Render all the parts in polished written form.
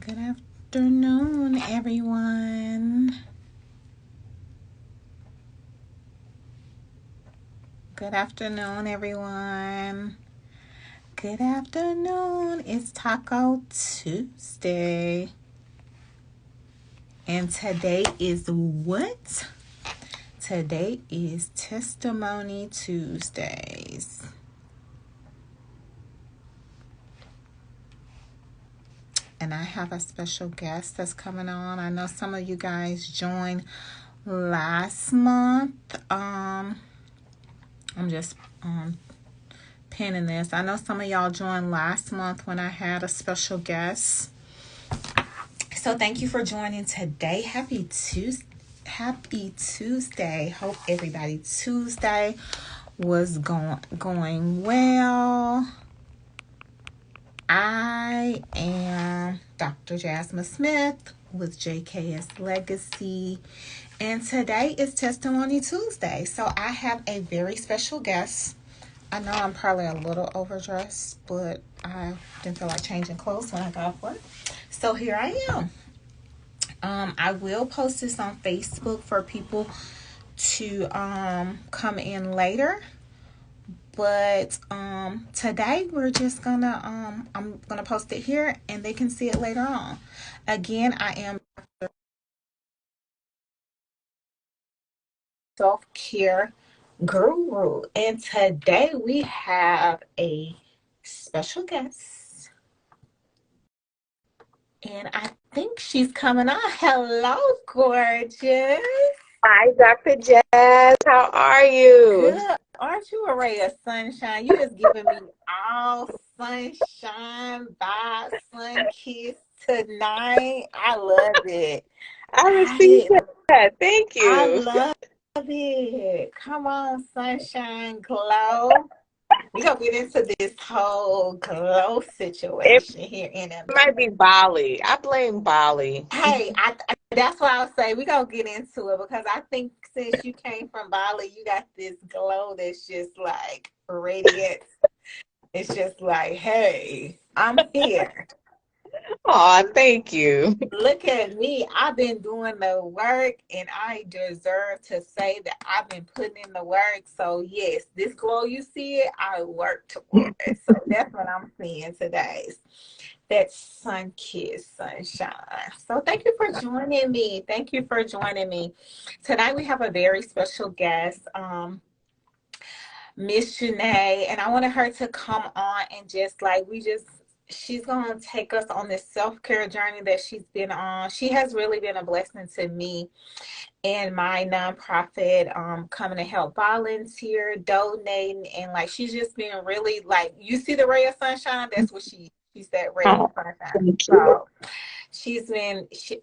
Good afternoon, everyone. Good afternoon, everyone. Good afternoon. It's Taco Tuesday. And today is what? Today is Testimony Tuesdays. And I have a special guest that's coming on. I know some of you guys joined last month. I'm just pinning this. I know some of y'all joined last month when I had a special guest. So thank you for joining today. Happy Tuesday. Happy Tuesday. Hope everybody Tuesday was going well. I am Dr. Jasmine Smith with JKS Legacy, and today is Testimony Tuesday. So I have a very special guest. I know I'm probably a little overdressed, but I didn't feel like changing clothes when I got off work. So here I am. I will post this on Facebook for people to come in later. But today we're just gonna I'm gonna post it here and they can see it later on. Again, I am self-care guru, and today we have a special guest, and I think she's coming on. Hello, gorgeous. Hi, Dr. Jazz. How are you? Good. Aren't you a ray of sunshine? You just giving me all sunshine, vibes, sun kiss tonight. I love it. I received I that. Thank I you. love it. Come on, sunshine glow. We gonna get into this whole glow It situation here in a minute. might be Bali. I blame Bali. Hey, that's why I'll say we gonna get into it because I think since you came from Bali, you got this glow that's just like radiant. It's just like, hey, I'm here. Oh, thank you. Look at me. I've been doing the work and I deserve to say that I've been putting in the work. So yes, this glow you see it, I worked for it. So that's what I'm seeing today. That sun kiss sunshine. So thank you for joining me. Thank you for joining me. Tonight we have a very special guest, Miss Janae, and I wanted her to come on and just like she's gonna take us on this self-care journey that she's been on. She has really been a blessing to me and my nonprofit, coming to help volunteer, donating, and like she's just been really like you see the ray of sunshine, that's what she's that ray of Oh, sunshine. thank you. So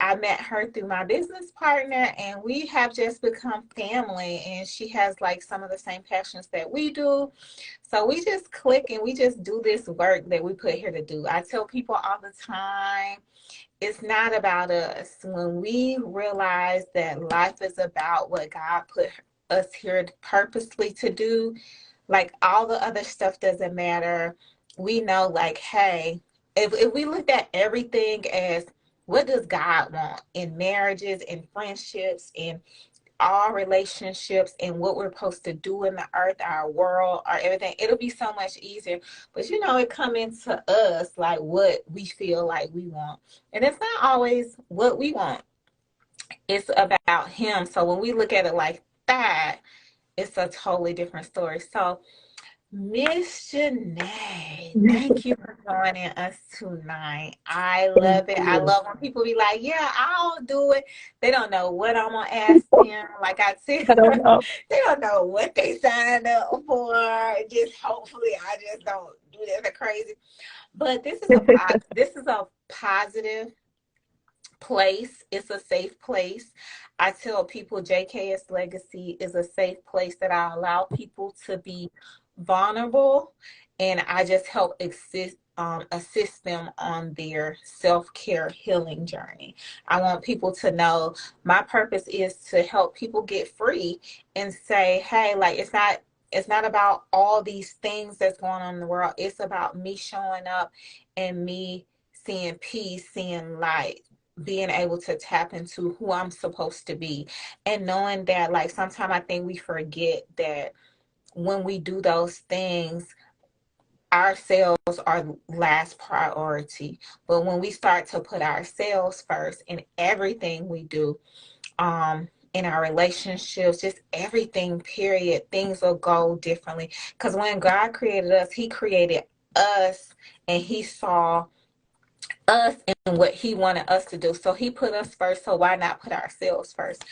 I met her through my business partner and we have just become family, and she has like some of the same passions that we do. So we just click and we just do this work that we put here to do. I tell people all the time, it's not about us. When we realize that life is about what God put us here purposely to do, like all the other stuff doesn't matter. We know, like, hey, if we looked at everything as what does God want in marriages, in friendships, in all relationships, and what we're supposed to do in the earth, our world, our everything, it'll be so much easier. But it come into us like what we feel like we want. And it's not always what we want. It's about him. So when we look at it like that, it's a totally different story. So Miss Janae, thank you for joining us tonight. I Thank love it. I you. love when people be like, yeah, I'll do it. They don't know what I'm going to ask them. Like I said, I don't know. they don't know what they signed up for. Just hopefully I just don't do that crazy. But this is a positive place. It's a safe place. I tell people JKS Legacy is a safe place that I allow people to be vulnerable, and I just help assist them on their self-care healing journey. I want people to know my purpose is to help people get free and say, hey, like it's not about all these things that's going on in the world. It's about me showing up and me seeing peace, seeing light, being able to tap into who I'm supposed to be, and knowing that, like, sometimes I think we forget that when we do those things, ourselves are last priority. But when we start to put ourselves first in everything we do, in our relationships, just everything, period, things will go differently. Because when God created us, He created us, and He saw us and what He wanted us to do. So He put us first. So why not put ourselves first?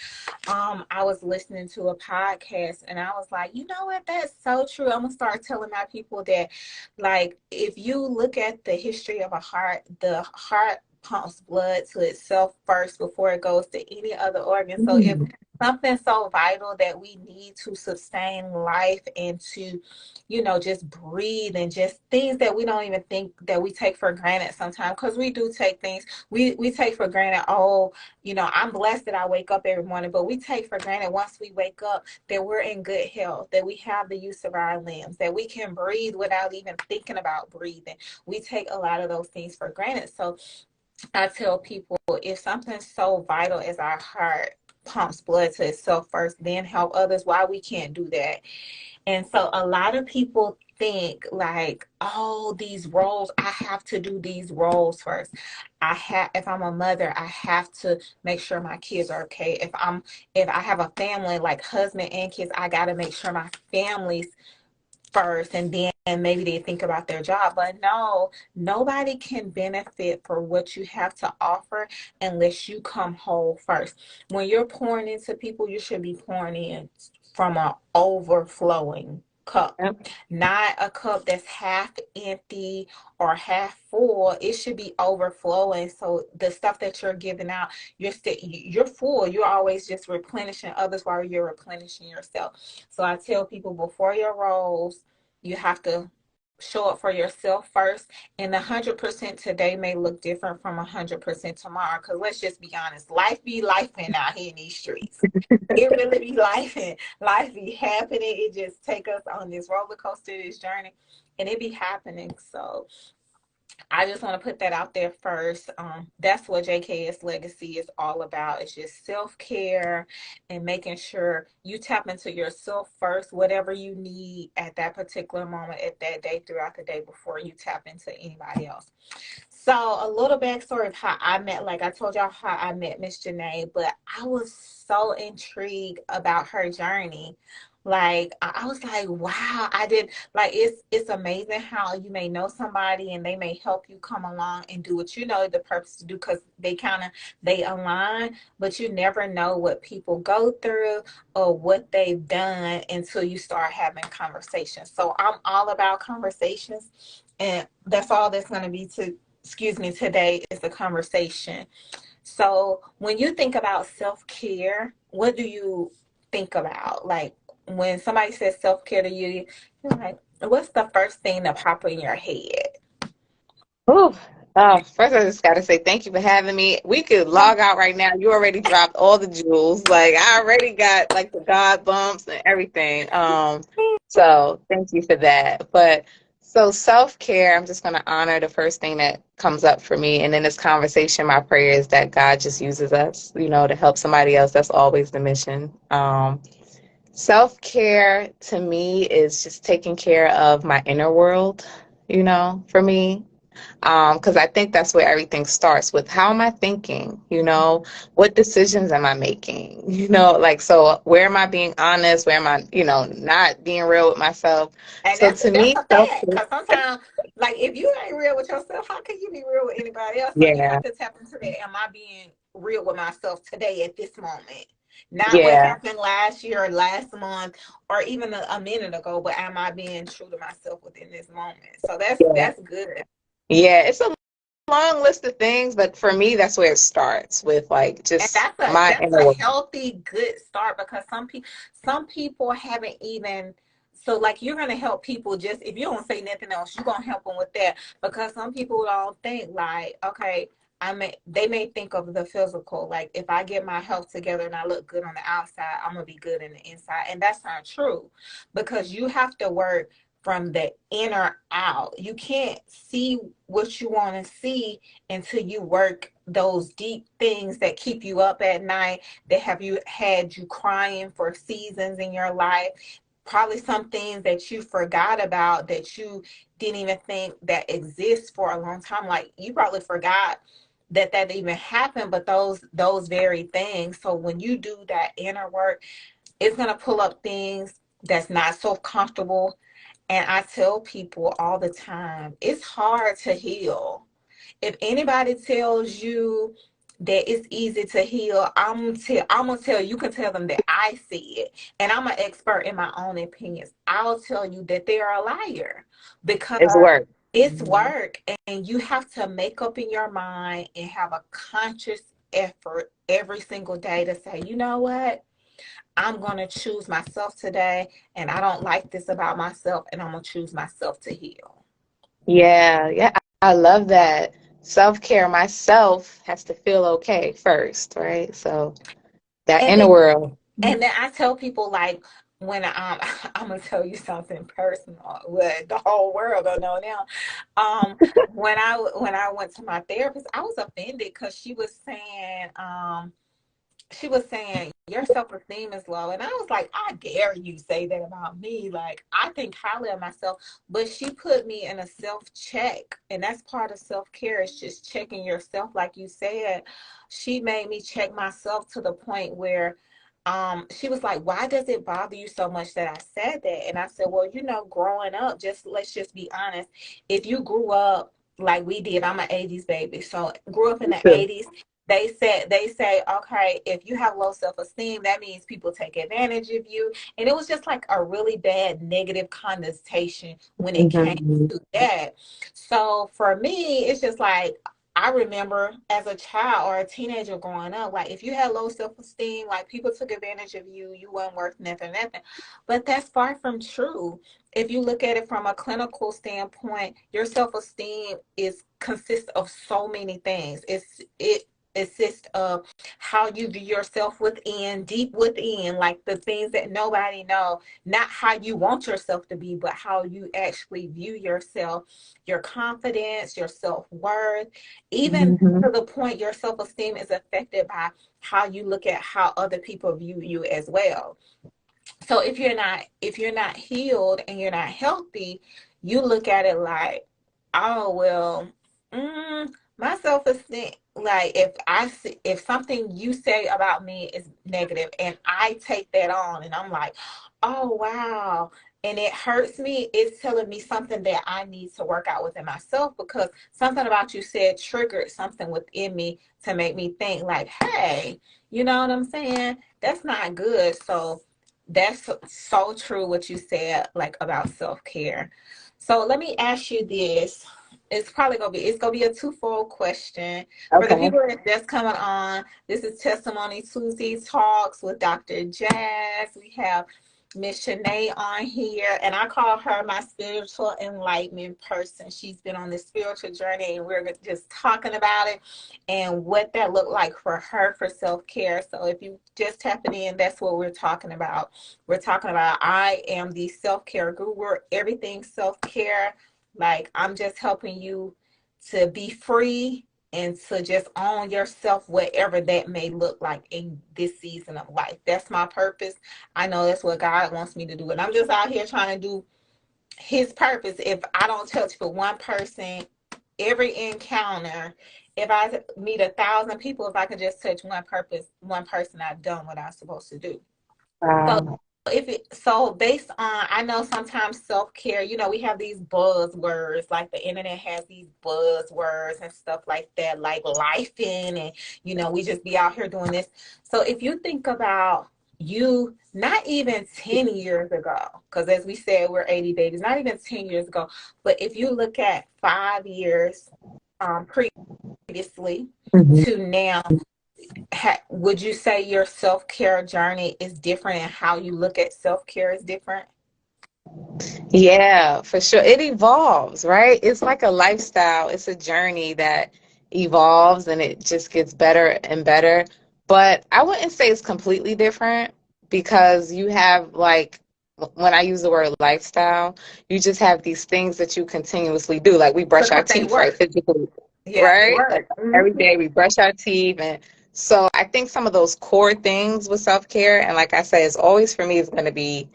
I was listening to a podcast, and I was like, you know what, that's so true. I'm gonna start telling my people that, like, if you look at the history of a heart, the heart pumps blood to itself first before it goes to any other organ. So if Mm. something so vital that we need to sustain life and to, just breathe, and just things that we don't even think, that we take for granted sometimes, because we do take things, we take for granted. Oh, I'm blessed that I wake up every morning, but we take for granted, once we wake up, that we're in good health, that we have the use of our limbs, that we can breathe without even thinking about breathing. We take a lot of those things for granted. So I tell people, if something so vital as our heart pumps blood to itself first, then help others, why we can't do that? And so a lot of people think like, oh, these roles, I have to do these roles first. If I'm a mother, I have to make sure my kids are okay. If I have a family, like husband and kids, I got to make sure my family's first, and then maybe they think about their job. But no, nobody can benefit for what you have to offer unless you come whole first. When you're pouring into people, you should be pouring in from an overflowing cup, Yep. not a cup that's half empty or half full. It should be overflowing. So the stuff that you're giving out, you're full. You're always just replenishing others while you're replenishing yourself. So I tell people, before your roles, you have to show up for yourself first. And 100% today may look different from 100% tomorrow. Because let's just be honest, life be lifing out here in these streets. It really be life be happening. It just take us on this roller coaster, this journey, and it be happening. So I just want to put that out there first. That's what JKS Legacy is all about. It's just self-care and making sure you tap into yourself first, whatever you need at that particular moment, at that day, throughout the day, before you tap into anybody else. So a little backstory of how I met, like I told y'all how I met Miss Janae, but I was so intrigued about her journey. Like I was like, wow, I did, like, it's amazing how you may know somebody and they may help you come along and do what you know the purpose to do, because they align, but you never know what people go through or what they've done until you start having conversations. So I'm all about conversations, and that's all that's going to be today is a conversation. So when you think about self-care, what do you think about? Like, when somebody says self-care to you, you're like, what's the first thing that pop in your head? Ooh. First, I just got to say thank you for having me. We could log out right now. You already dropped all the jewels. Like, I already got like the God bumps and everything. So thank you for that. But so self-care, I'm just going to honor the first thing that comes up for me. And in this conversation, my prayer is that God just uses us, to help somebody else. That's always the mission. Self-care to me is just taking care of my inner world, for me. Because I think that's where everything starts with, how am I thinking? What decisions am I making? Like, so where am I being honest? Where am I, not being real with myself? And So that's to that's me, a fact. Because sometimes, like, if you ain't real with yourself, how can you be real with anybody else? So you yeah, have to tap into that. Am I being real with myself today at this moment? Not what yeah, happened last year or last month or even a minute ago, but am I being true to myself within this moment? So that's yeah, that's good. yeah. It's a long list of things, but for me, that's where it starts with, like, And just that's a my that's inner a world. healthy, good start, because some people haven't even, so like, you're gonna help people, just if you don't say nothing else, you're gonna help them with that, because some people don't think like, okay, they may think of the physical, like, if I get my health together and I look good on the outside, I'm gonna be good in the inside, and that's not true, because you have to work from the inner out. You can't see what you want to see until you work those deep things that keep you up at night, that have you had you crying for seasons in your life. Probably some things that you forgot about, that you didn't even think that exists for a long time. Like you probably forgot that even happened, but those very things. So when you do that inner work, it's gonna pull up things that's not so comfortable. And I tell people all the time, it's hard to heal. If anybody tells you that it's easy to heal, I'm gonna tell you, you can tell them that I see it, and I'm an expert in my own opinions. I'll tell you that they are a liar, because It's work. it's work, and you have to make up in your mind and have a conscious effort every single day to say, you know what? I'm going to choose myself today, and I don't like this about myself, and I'm going to choose myself to heal. Yeah, yeah, I love that. Self-care myself has to feel okay first, right? So that And inner then, world. and then I tell people, like, when I'm gonna tell you something personal, what the whole world gonna know now. When I went to my therapist, I was offended because she was saying your self-esteem is low, and I was like, I dare you say that about me? Like, I think highly of myself. But she put me in a self-check, and that's part of self-care, is just checking yourself. Like you said, she made me check myself to the point where she was like, why does it bother you so much that I said that? And I said, well, growing up, just let's just be honest, if you grew up like we did, I'm an 80s baby, so grew up in the 80s. They say, okay, if you have low self-esteem, that means people take advantage of you. And it was just like a really bad negative connotation when it came Mhm. to that. So for me, it's just like, I remember as a child or a teenager growing up, like if you had low self-esteem, like people took advantage of you, you weren't worth nothing. But that's far from true. If you look at it from a clinical standpoint, your self-esteem is consists of so many things. It consists of how you view yourself within, deep within, like the things that nobody know, not how you want yourself to be, but how you actually view yourself, your confidence, your self-worth, even Mhm. to the point your self-esteem is affected by how you look at how other people view you as well. So if you're not healed and you're not healthy, you look at it like, oh well, my self-esteem, like if something you say about me is negative and I take that on and I'm like, oh wow, and it hurts me, it's telling me something that I need to work out within myself, because something about you said triggered something within me to make me think like, hey, you know what I'm saying? That's not good. So that's so true what you said, like about self-care. So let me ask you this. It's gonna be a twofold question. For the Okay. people that just coming on, this is Testimony Tuesday Talks with Dr. Jazz. We have Miss Janae on here, and I call her my spiritual enlightenment person. She's been on this spiritual journey, and we're just talking about it and what that looked like for her for self-care. So if you just tapping in, that's what we're talking about. We're talking about, I am the self-care guru, everything self-care. Like, I'm just helping you to be free and to just own yourself, whatever that may look like in this season of life. That's my purpose. I know that's what God wants me to do. And I'm just out here trying to do his purpose. If I don't touch but one person, every encounter, if I meet 1,000 people, if I could just touch one person, I've done what I'm supposed to do. So Wow. based on, I know sometimes self-care, we have these buzzwords, like the internet has these buzzwords and stuff like that, like life in, and we just be out here doing this. So if you think about you, not even 10 years ago, because as we said, we're 80 babies, not even 10 years ago, but if you look at 5 years previously Mhm. to now, would you say your self-care journey is different, and how you look at self-care is different? Yeah, for sure. It evolves, right? It's like a lifestyle. It's a journey that evolves and it just gets better and better. But I wouldn't say it's completely different because you have like when I use the word lifestyle, you just have these things that you continuously do. Like we brush our Because they teeth, right? work. Physically, Yeah, they right? Like work. every day we brush our teeth. And so I think some of those core things with self-care, and like I said, it's always for me is going to be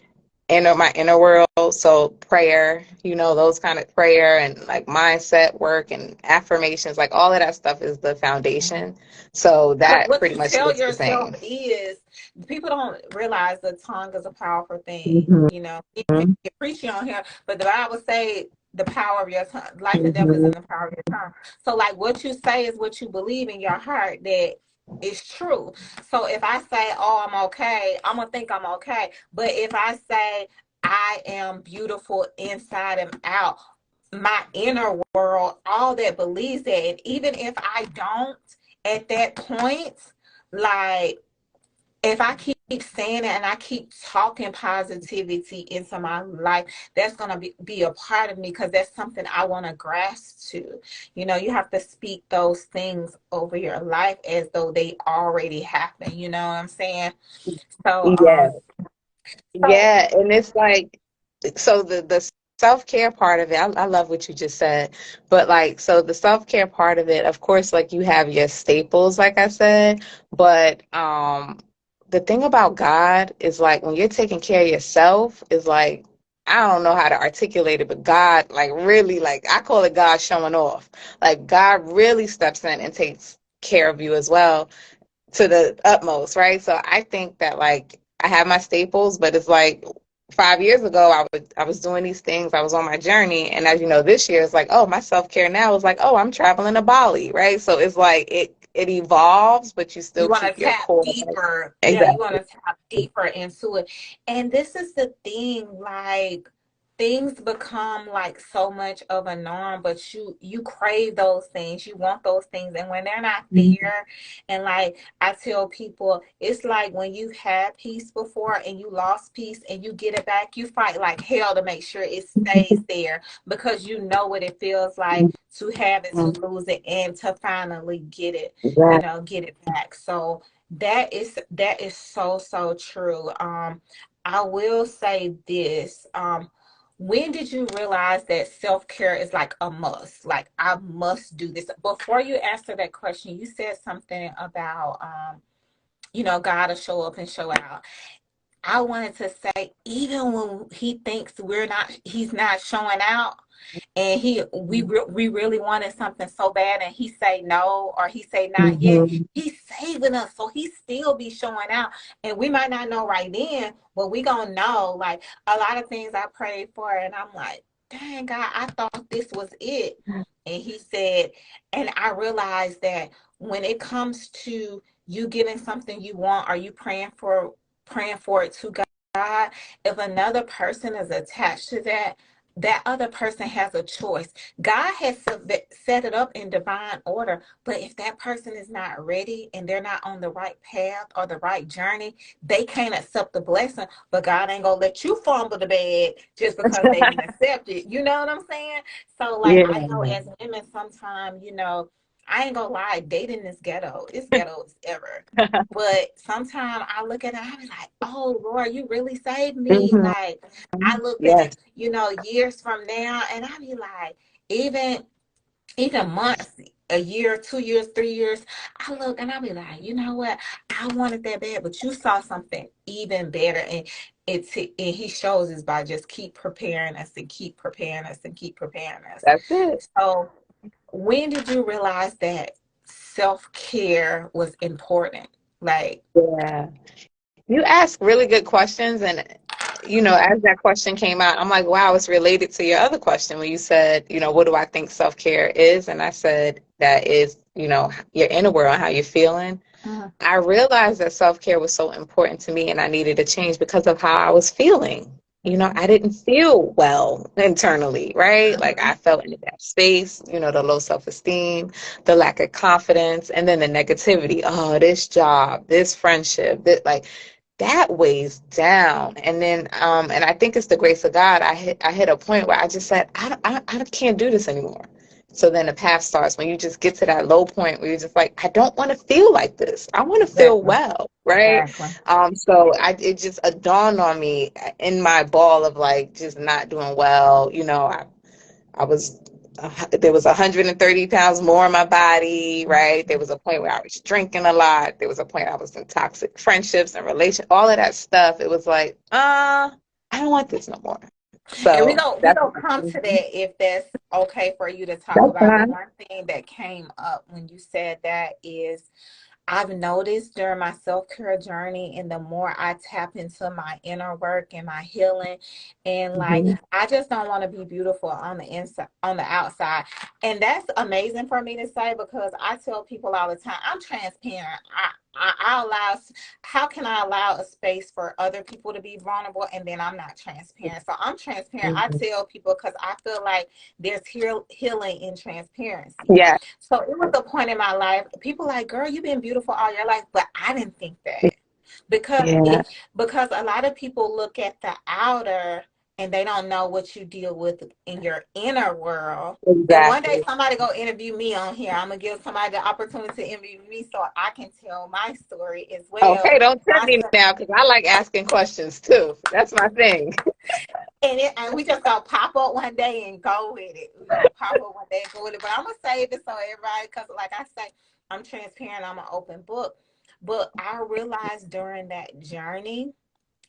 my inner world. So prayer, those kind of prayer and like mindset work and affirmations, like all of that stuff is the foundation. So But that what pretty you much tell is the yourself same. is, people don't realize the tongue is a powerful thing. Mhm. You're preaching on here, but the Bible say the power of your tongue, life and death is Mhm. in the power of your tongue. So, like, what you say is what you believe in your heart that is true. So, if I say, "Oh, I'm okay," I'm gonna think I'm okay. But if I say, "I am beautiful inside and out," my inner world, all that believes that, and even if I don't at that point, like, if I keep saying it and I keep talking positivity into my life, that's going to be a part of me because that's something I want to grasp to. You have to speak those things over your life as though they already happened. You know what I'm saying? So, Yeah. so Yeah. And it's like, so the self-care part of it, I love what you just said. But like, so the self-care part of it, of course, like you have your staples, like I said, but the thing about God is like when you're taking care of yourself is like, I don't know how to articulate it, but God, like really, like I call it God showing off. Like God really steps in and takes care of you as well to the utmost, right? So I think that like I have my staples, but it's like 5 years ago I was doing these things, I was on my journey, and as you know, this year it's like, oh, my self care now is like, oh, I'm traveling to Bali, right? So it's like it evolves, but you you still want to keep your tap core. deeper. Yeah, you want Exactly. to tap deeper into it. And this is the thing, like, things become like so much of a norm, but you crave those things. You want those things. And when they're not Mhm. there, and like I tell people, it's like when you had peace before and you lost peace and you get it back, you fight like hell to make sure it stays there because you know what it feels like to have it, to lose it, and to finally get it, Yeah. get it back. So that is so so true. I will say this. When did you realize that self-care is like a must? Like, I must do this. Before you answer that question, you said something about God will show up and show out. I wanted to say, even when he thinks he's not showing out, and we really wanted something so bad, and he say no, or he say not yet, Mhm. he's saving us, so he still be showing out. And we might not know right then, but we gonna know. Like, a lot of things I prayed for, and I'm like, dang God, I thought this was it. And he said, and I realized that when it comes to you getting something you want, or you praying for it to God, if another person is attached to that other person has a choice. God has set it up in divine order, but if that person is not ready and they're not on the right path or the right journey, they can't accept the blessing. But God ain't gonna let you fumble the bag just because they didn't accept it. You know what I'm saying? So, like, Yeah. I know as women, sometimes, I ain't gonna lie, dating is ghetto. It's ghetto as ever. But sometimes I look at it, I be like, oh Lord, you really saved me. Mhm. Like, I look back, Yes. years from now, and I be like, even months, a year, 2 years, 3 years, I look and I be like, you know what? I wanted that bad, but you saw something even better. And he shows us by just keep preparing us and keep preparing us and keep preparing us. That's it. So, when did you realize that self-care was important? Like, Yeah. You ask really good questions, and as that question came out, I'm like, wow, it's related to your other question when you said, what do I think self-care is? And I said that is, your inner world and how you're feeling. mhm, I realized that self-care was so important to me and I needed a change because of how I was feeling. I didn't feel well internally, right? Like mhm. I felt in that space, the low self-esteem, the lack of confidence, and then the negativity. Oh, this job, this friendship, that like that weighs down. And then and I think it's the grace of God. I hit a point where I just said, I can't do this anymore. So then the path starts when you just get to that low point where you're just like, I don't want to feel like this. I want to feel Exactly. well, right? Exactly. So it just dawned on me in my ball of like just not doing well. I was, there was 130 pounds more in my body, right? There was a point where I was drinking a lot. There was a point I was in toxic friendships and relation, all of that stuff. It was like, I don't want this no more. And So we don't come to that if that's okay for you to talk that's about. But fine. one thing that came up when you said that is I've noticed during my self-care journey, and the more I tap into my inner work and my healing, and like Mhm. I just don't want to be beautiful on the inside, on the outside. And that's amazing for me to say because I tell people all the time, I'm transparent. I allow, how can I allow a space for other people to be vulnerable and then I'm not transparent? So I'm transparent. I Mhm. tell people because I feel like there's healing in transparency. Yeah, So it was a point in my life. People like, girl, you've been beautiful all your life, but I didn't think that because yeah, because a lot of people look at the outer and they don't know what you deal with in your inner world. And one day exactly. somebody go interview me on here. I'm gonna give somebody the opportunity to interview me so I can tell my story as well. Okay, don't tempt My me now because I like asking questions too. That's my thing. and we just gonna pop up one day and go with it. We're gonna pop up one day and go with it. But I'm gonna save it so everybody, because like I say, I'm transparent, I'm an open book. But I realized during that journey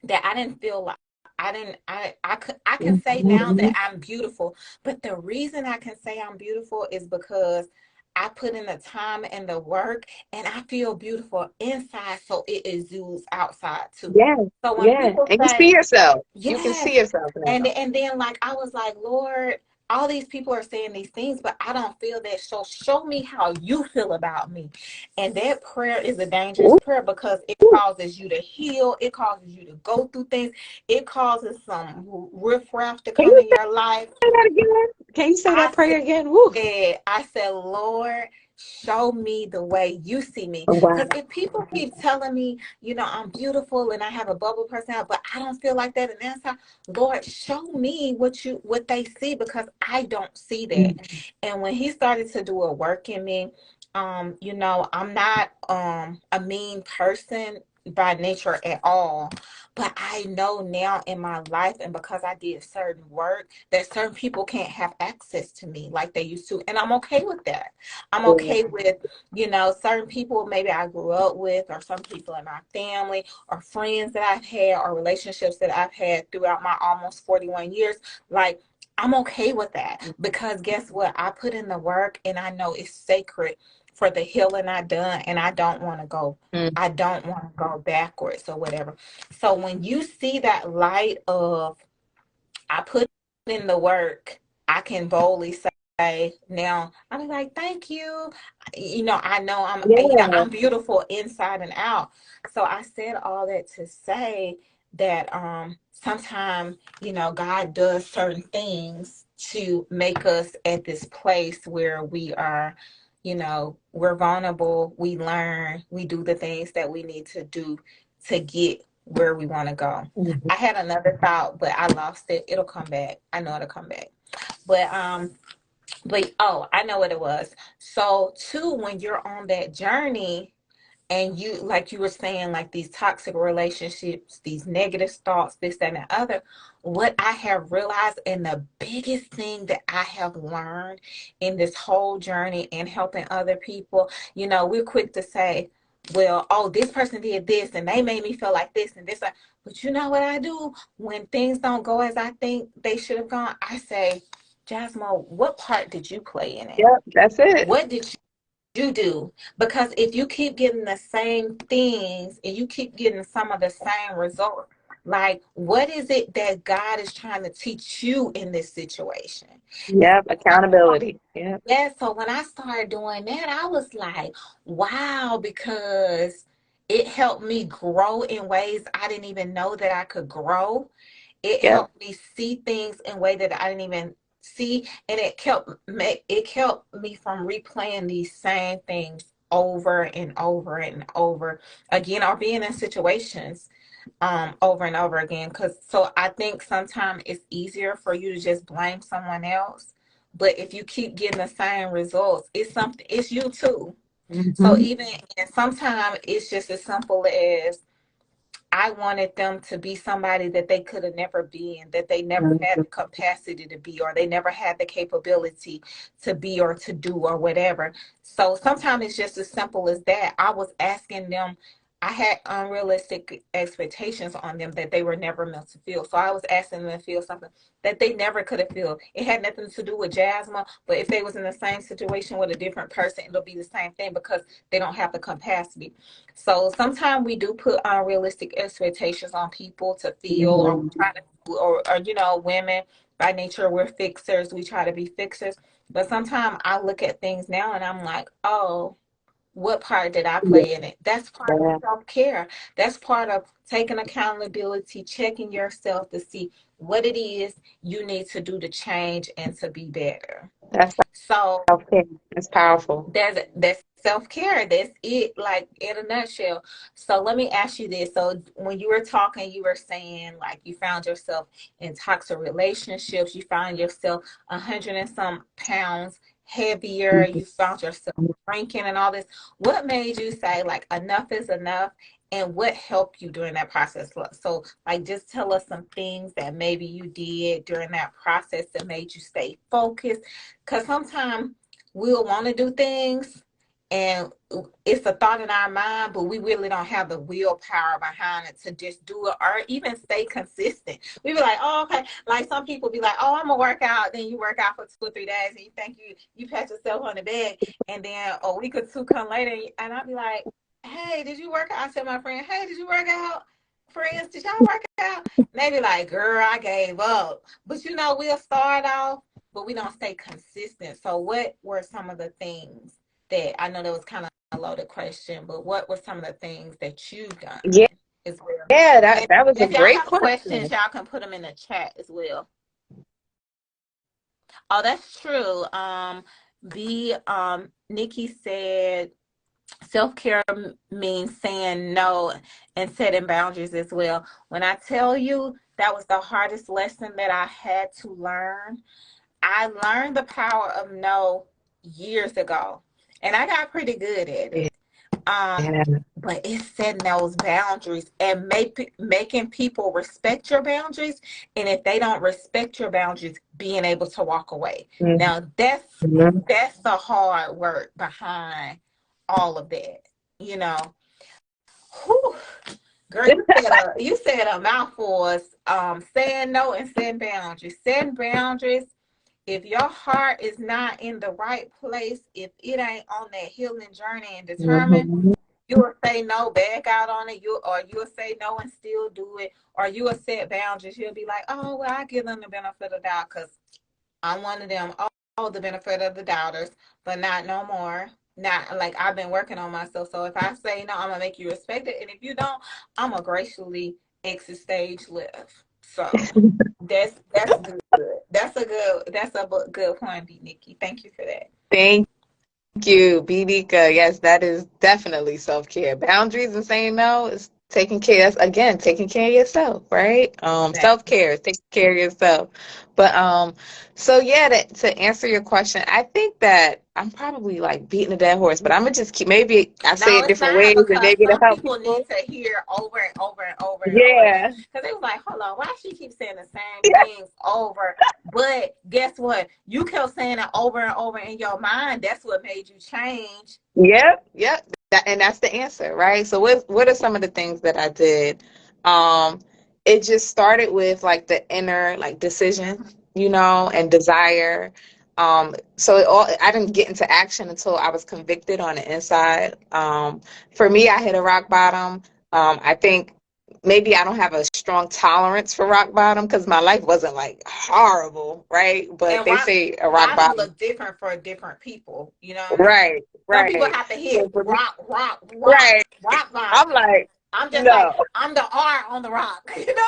that I didn't feel like I can say now that Mhm. I'm beautiful, but the reason I can say I'm beautiful is because I put in the time and the work and I feel beautiful inside so it exudes outside too. Yeah, So when yeah. people And you see say, yourself. You can yes. see yourself And now. then like I was like, Lord, all these people are saying these things, but I don't feel that. So show me how you feel about me. And that prayer is a dangerous Ooh, prayer because it causes you to heal. It causes you to go through things. It causes some riffraff to can come you in your life. say that again? Can you say I that prayer again? Woo. I said, Lord, show me the way you see me. Wow. Because if people keep telling me, I'm beautiful and I have a bubble personality, but I don't feel like that, and that's how, Lord, show me what they see because I don't see that. And when He started to do a work in me, I'm not a mean person by nature at all, but I know now in my life, and because I did certain work, that certain people can't have access to me like they used to. And I'm okay with that. I'm okay with, certain people maybe I grew up with, or some people in my family, or friends that I've had, or relationships that I've had throughout my almost 41 years. Like, I'm okay with that because guess what? I put in the work and I know it's sacred for the healing I done, and I don't want to go. Mhm. I don't want to go backwards or whatever. So when you see that light of I put in the work, I can boldly say now, I'm like, thank you. I know Yeah. I'm beautiful inside and out. So I said all that to say that sometimes, God does certain things to make us at this place where we are, we're vulnerable, we learn, we do the things that we need to do to get where we want to go. Mhm. I had another thought, but I lost it. It'll come back. I know it'll come back. But oh, I know what it was. So too, when you're on that journey and you, like you were saying, like these toxic relationships, these negative thoughts, this, that, and the other, what I have realized, and the biggest thing that I have learned in this whole journey and helping other people, we're quick to say, well, oh, this person did this and they made me feel like this and this. But you know what I do when things don't go as I think they should have gone? I say, Jasmine, what part did you play in it? Yep, that's it. What did you do? Because if you keep getting the same things and you keep getting some of the same results, like what is it that God is trying to teach you in this situation? Yep, accountability. Yep. Yeah, so when I started doing that, I was like, wow, because it helped me grow in ways I didn't even know that I could grow. It Yep. helped me see things in a way that I didn't even see, and it kept me from replaying these same things over and over and over again, or being in situations over and over again. Because so I think sometimes it's easier for you to just blame someone else, but if you keep getting the same results, it's something, it's you too. So Mhm. even, and sometimes it's just as simple as I wanted them to be somebody that they could have never been, that they never had the capacity to be, or they never had the capability to be or to do or whatever. So sometimes it's just as simple as that. I was asking them, I had unrealistic expectations on them that they were never meant to feel. So I was asking them to feel something that they never could have felt. It had nothing to do with Jasmine, but if they was in the same situation with a different person, it'll be the same thing because they don't have the capacity. So sometimes we do put unrealistic expectations on people to feel, or we Mhm. try to, or women by nature, we're fixers. We try to be fixers. But sometimes I look at things now and I'm like, oh, what part did I play in it? That's part of Yeah, self care. That's part of taking accountability, checking yourself to see what it is you need to do to change and to be better. that's So self-care. That's powerful. that's self-care. That's it, like in a nutshell. So let me ask you this. So when you were talking, you were saying like you found yourself in toxic relationships, you found yourself 100 and some pounds heavier, you found yourself drinking and all this. What made you say like enough is enough, and what helped you during that process? So like just tell us some things that maybe you did during that process that made you stay focused, because sometimes we'll want to do things and it's a thought in our mind, but we really don't have the willpower behind it to just do it or even stay consistent. We be like, oh, okay. Like some people be like, oh, I'm gonna work out. Then you work out for 2 or 3 days and you think you pat yourself on the back, and then a week or two come later and I'll be like, hey, did you work out? I tell my friend, hey, did you work out? Friends, did y'all work out? And they be like, girl, I gave up. But we'll start off, but we don't stay consistent. So what were some of the things that, I know that was kind of a loaded question, but what were some of the things that you've done Yeah, as well? yeah, And that was a if y'all great have questions, question. y'all can put them in the chat as well. Oh, that's true. The Nikki said self care means saying no and setting boundaries as well. When I tell you that was the hardest lesson that I had to learn, I learned the power of no years ago, and I got pretty good at Yeah. it. Um, but it's setting those boundaries and making people respect your boundaries. And if they don't respect your boundaries, being able to walk away. Now Mhm. that's the hard work behind all of that. You know, Whew. Girl, you said a mouthful. Saying no and setting boundaries. Setting boundaries. If your heart is not in the right place, if it ain't on that healing journey and determined, Mhm. you will say no, back out on it. You'll say no and still do it, or you will set boundaries. You'll be like, oh well, I give them the benefit of the doubt because I'm one of them. Oh, the benefit of the doubters, but not no more. Not like I've been working on myself. So if I say no, I'm gonna make you respect it, and if you don't, I'm gonna graciously exit stage left. So that's good. That's a good point, B. Nikki. Thank you for that. Thank you, Binika. Yes, that is definitely self-care. Boundaries and saying no is taking care, that's again, taking care of yourself, right? Exactly. Self-care is taking care of yourself. But so yeah, to answer your question, I think that I'm probably like beating a dead horse, but I'm gonna just keep, maybe I say No, it it's different not, ways and because maybe it'll some help people need people. to hear over and over and over and over again. Yeah. Because they was like, hold on, why she keep saying the same things over? But guess what? You kept saying it over and over in your mind. That's what made you change. Yep, yep. And that's the answer, right? So what are some of the things that I did? Um, it just started with like the inner like decision, Mhm. and desire. So I didn't get into action until I was convicted on the inside. For me, I hit a rock bottom. I think maybe I don't have a strong tolerance for rock bottom because my life wasn't like horrible, right? But And they rock say a rock bottom bottom. look different for different people. You know what I'm saying? Right, Some people right. have to hit So for me, rock, rock, rock, right. rock bottom. I'm like, I'm just like, no. I'm the R on the rock. You know?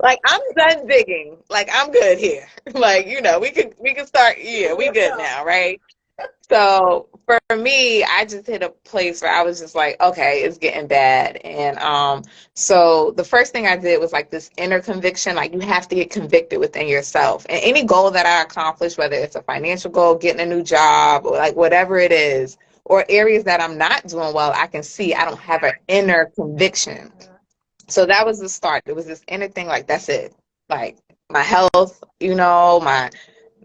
Like I'm done digging. Like I'm good here. Like, we could start, yeah, we good Yeah. now, right? So for me, I just hit a place where I was just like, okay, it's getting bad. And so the first thing I did was like this inner conviction, like you have to get convicted within yourself. And any goal that I accomplish, whether it's a financial goal, getting a new job, or like whatever it is, or areas that I'm not doing well, I can see I don't have an inner conviction. So that was the start. It was this inner thing, like that's it. Like my health, my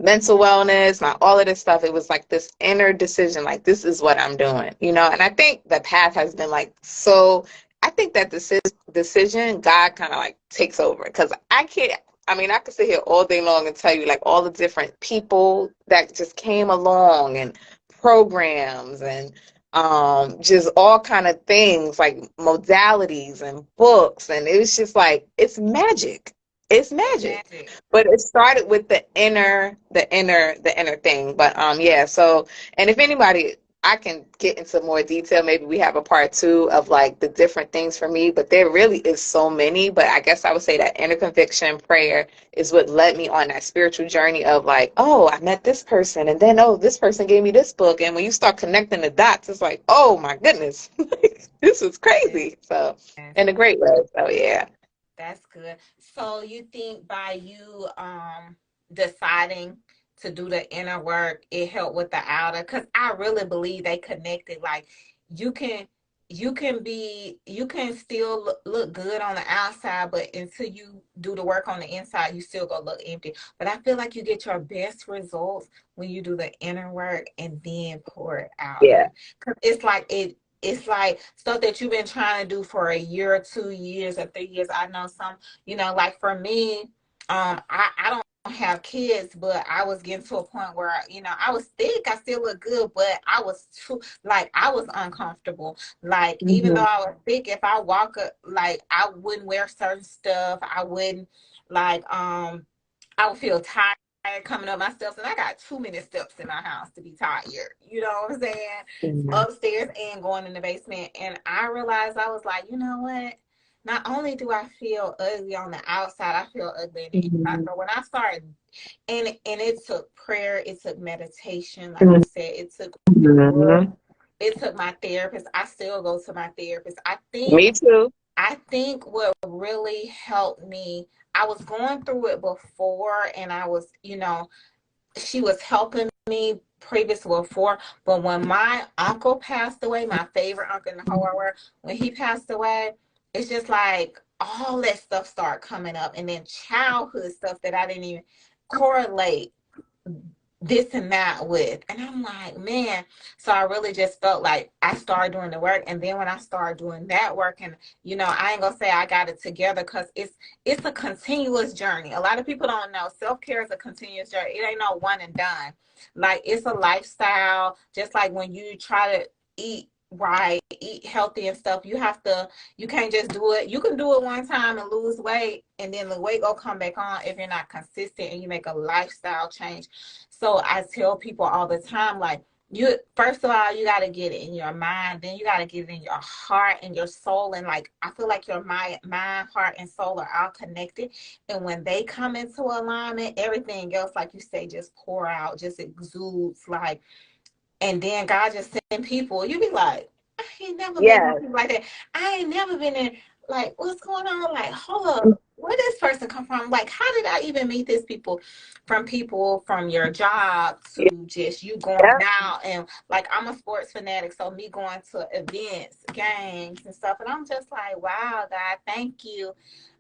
mental wellness, my all of this stuff. It was like this inner decision, like this is what I'm doing. And I think the path has been like so. I think that decision, God kind of like takes over because I can't. I mean, I could sit here all day long and tell you like all the different people that just came along and programs and just all kind of things like modalities and books, and it was just like it's magic. Magic. But it started with the inner thing. But yeah, so, and if anybody, I can get into more detail. Maybe we have a part two of like the different things for me, but there really is so many. But I guess I would say that inner conviction prayer is what led me on that spiritual journey of like, oh, I met this person, and then, oh, this person gave me this book. And when you start connecting the dots, it's like, oh my goodness, this is Yes. crazy. So Yes. in a great way. So yeah. That's good. So you think by you deciding to do the inner work, it helped with the outer? Because I really believe they connected. Like you can you can still look good on the outside, but until you do the work on the inside, you still gonna look empty. But I feel like you get your best results when you do the inner work and then pour it out. Yeah. And cause it's like stuff that you've been trying to do for a year or 2 years or 3 years. I know some, like for me, I don't have kids, but I was getting to a point where, I was thick. I still look good, but I was too, like, I was uncomfortable. Like, even though Hmm. I was thick, if I walk, like, I wouldn't wear certain stuff. I wouldn't, like, I would feel tired coming up my steps, and I got too many steps in my house to be tired. You know what I'm saying? Upstairs and going in the basement. And I realized I was like, you know what? Not only do I feel ugly on the outside, I feel ugly on the inside. Hmm. So when I started, and it took prayer, it took meditation, like you Hmm. said, it took book, it took my therapist. I still go to my therapist. Me too. I think what really helped me, I was going through it before, and I was, she was helping me previous before. But when my uncle passed away, my favorite uncle in the whole world, when he passed away, it's just like all that stuff started coming up, and then childhood stuff that I didn't even correlate this and that with. And I'm like, man. So I really just felt like I started doing the work. And then when I started doing that work, and I ain't gonna say I got it together, because it's a continuous journey. A lot of people don't know self-care is a continuous journey. It ain't no one and done. Like, it's a lifestyle. Just like when you try to eat right, eat healthy and stuff, you can't just do it. You can do it one time and lose weight, and then the weight will come back on if you're not consistent and you make a lifestyle change. So I tell people all the time, like, you first of all, you got to get it in your mind, then you got to get it in your heart and your soul. And like, I feel like your mind, heart, and soul are all connected. And when they come into alignment, everything else, like you say, just pour out, just exudes. Like, and then God just send people. You be like, I ain't never met no Yes. people like that. I ain't never been in. Like, what's going on? Like, hold up, where this person come from? Like, how did I even meet these people? From people from your job to just you going Yeah. out, and like, I'm a sports fanatic, so me going to events, games, and stuff, and I'm just like, wow, God, thank you.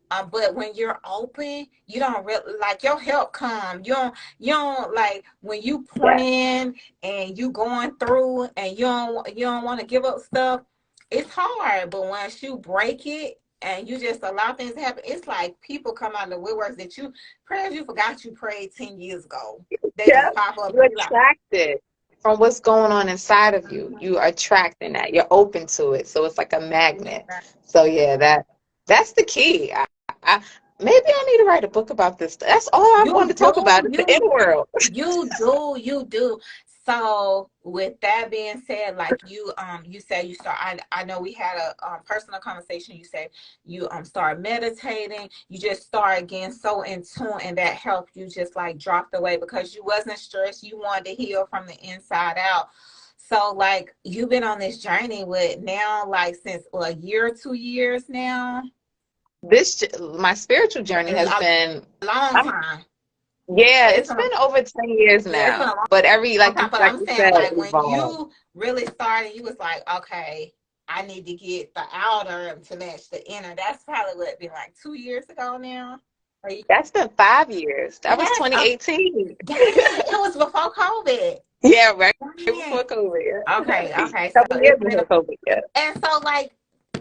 But when you're open, you don't really like your help come. You don't like when you point Yeah. in and you going through and you don't want to give up stuff. It's hard, but once you break it and you just allow things to happen, it's like people come out of the woodworks that you prayers you forgot you prayed 10 years ago. They Yeah. just pop up You and be like, attract it from what's going on inside of you. You are attracting that. You're open to it. So it's like a magnet. So yeah, that's the key. I maybe I need to write a book about this. That's all I you want to do, talk about is the inner world. you do. So with that being said, like you said you start. I know we had a personal conversation. You said you start meditating. You just start getting so in tune, and that helped you just like dropped away because you wasn't stressed. You wanted to heal from the inside out. So like you've been on this journey with now like since a year or 2 years now. My spiritual journey It's has been, a long I'm, time. yeah, It's it's been a been over 10 years Yeah, it's been a now. But long time, but like I'm you saying said, like when evolved. you really started, you was like, okay, I need to get the outer to match the inner. That's probably what been like 2 years ago now. Or That's been 5 years. That was yes, 2018. dang, it was before COVID. Yeah, right Dang. before COVID. Okay, Yeah. okay, so Couple years it's been before COVID. Yeah. and so like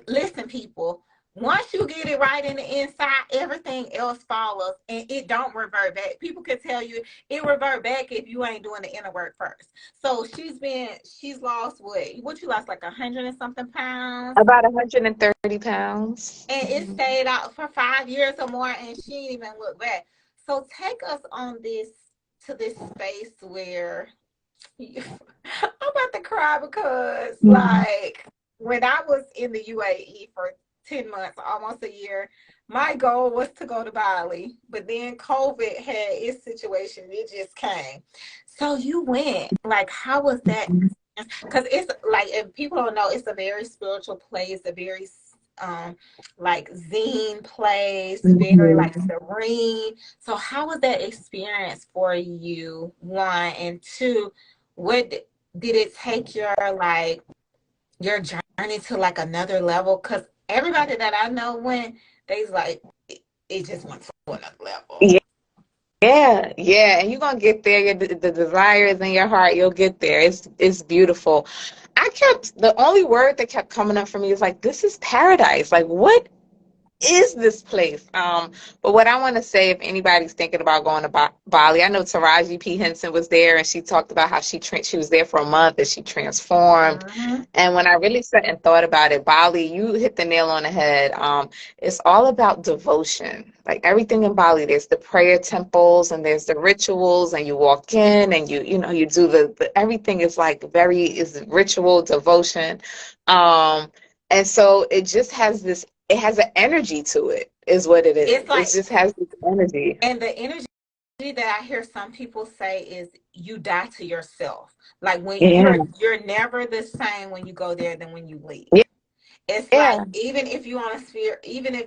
listen, people, once you get it right in the inside, everything else follows and it don't revert back. People can tell you it revert back if you ain't doing the inner work first. So she's lost what you lost like 100 and something pounds About 130 pounds. and it Mhm. stayed out for 5 years or more and she didn't even look back. So take us on this to this space where I'm about to cry because, Mhm. like, when I was in the UAE for 10 months, almost a year, my goal was to go to Bali, but then COVID had its situation. It just came. So you went. Like, how was that? Because it's like, if people don't know, it's a very spiritual place, a very like zen place, very like Mhm. serene. So how was that experience for you? One and two, what did it take your journey to like another level? Because everybody that I know went, they's like it just went to another level. Yeah, yeah, and you're gonna get there. The desires in your heart, you'll get there. It's beautiful. The only word that kept coming up for me is like, this is paradise. Like, what is this place? But what I want to say, if anybody's thinking about going to Bali, I know Taraji P. Henson was there, and she talked about how she was there for a month and she transformed. Mm-hmm. And when I really sat and thought about it, Bali, you hit the nail on the head. It's all about devotion. Like everything in Bali, there's the prayer temples and there's the rituals, and you walk in and you do everything is like is ritual devotion. Um, and so it has an energy to it, is what it It's is. It like, just has this energy. and the energy that I hear some people say is you die to yourself. Like when Yeah. you're never the same when you go there than when you leave. Yeah. It's like Yeah. even if